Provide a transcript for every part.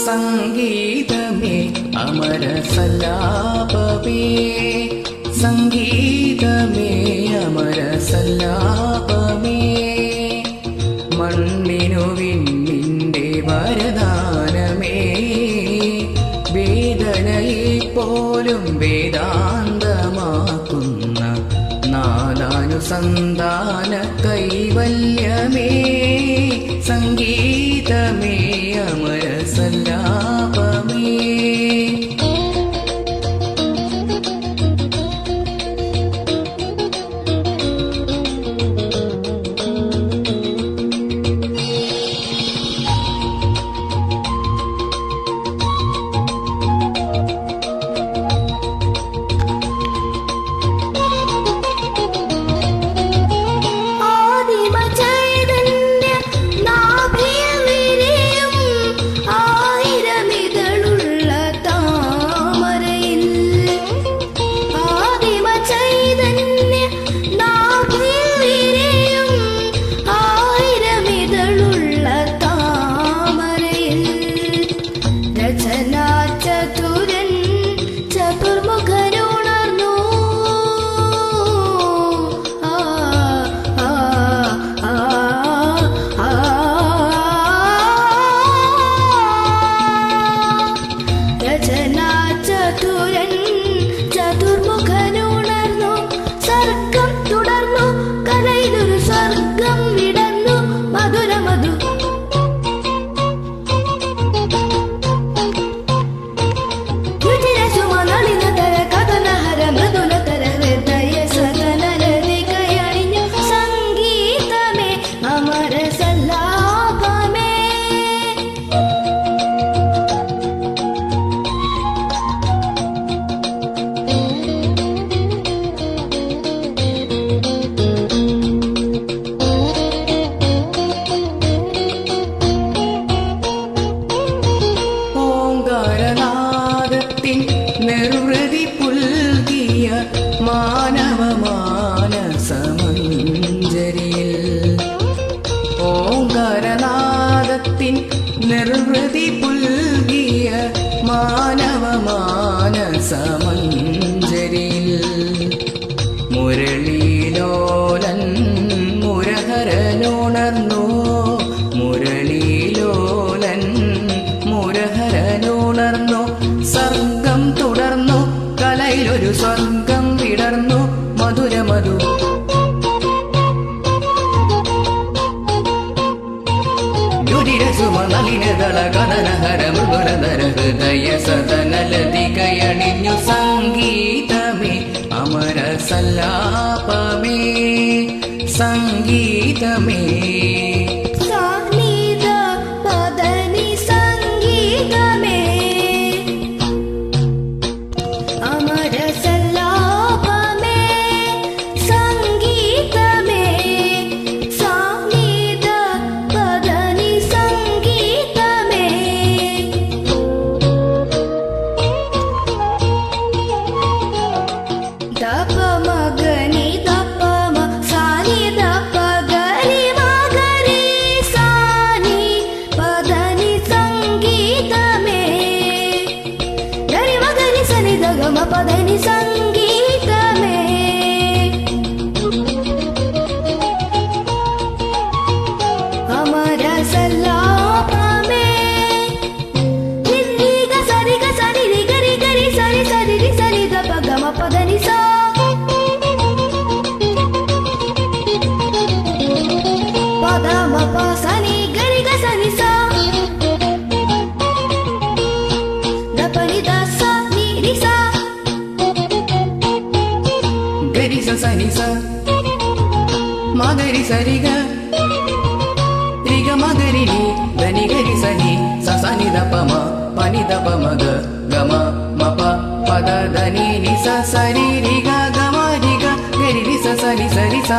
സംഗീതമേ അമര സല്ലാപമേ, സംഗീതമേ അമര സല്ലാപമേ, മണ്ണിനു വിണ്ണിന്റെ വരദാനമേ, വേദനയെ പോലും വേദാന്തമാക്കുന്ന നാദാനുസന്ധാന കൈവല്യമേ, സംഗീതമേ അമര സല്ലാപമേ. നിർവൃതി പുൽകിയ മാനവ മാനസമഞ്ജരിയിൽ, ഓംകാരനാദത്തിൻ നിർവൃതി പുൽകിയ മാനവ മാനസമഞ്ജരിയിൽ, മുരളീലോലൻ മുരഹരനുണർന്നു, മുരളീലോലൻ മുരഹരനുണർന്നു, സർഗം തുടർന്നു, കലയിലൊരു സ്വർഗം വിടർന്നു, മധുരമധു യുതിരസുമനലിനദള കഥനഹര മൃദുരധര ഹൃദയ സദനലതികയണിഞ്ഞു, സംഗീതമേ അമര സല്ലാപമേ, സംഗീതമേ. పదని సంగీతమే అమర సల్లాపమే దివ్విగ సరిగ రిగ మగరిని దని గరి సని సని ద పమ పని ద పమ గ గమ మప పద దని ని సరి రిగ గమ రిగ గరి రి సని సరి సా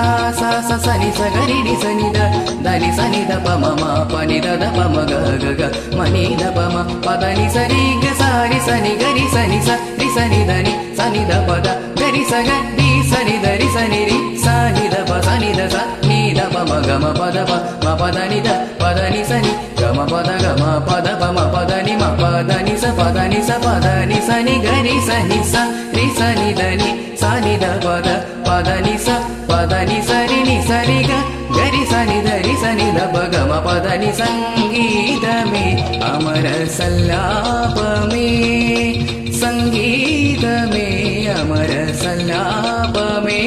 సని స గరి రి సని ద దని సని ద పమ మ పని ద పమ గ గ గ మని ద పమ పద ని సరి గ సారి సని గరి సని స రి సని దని సని ద పద గరి స గ రి సని ద రి సని రి సని ద ప సని ద స ని ద పమ గ మ పద ప మ పద ని ద పద ని సని గ మ పద గ మ పద ప మ పద ని మ పద ని స పద ని స పద ని సని గరి సని స రి సని ద ని సని ద పద పద ని స పద ని సరి ని సరి గ గరి సని ద రి సని ద ప గ మ పద ని సంగీతమే అమర సల్లాపమే సంగీతమే అమర సల్లాపమే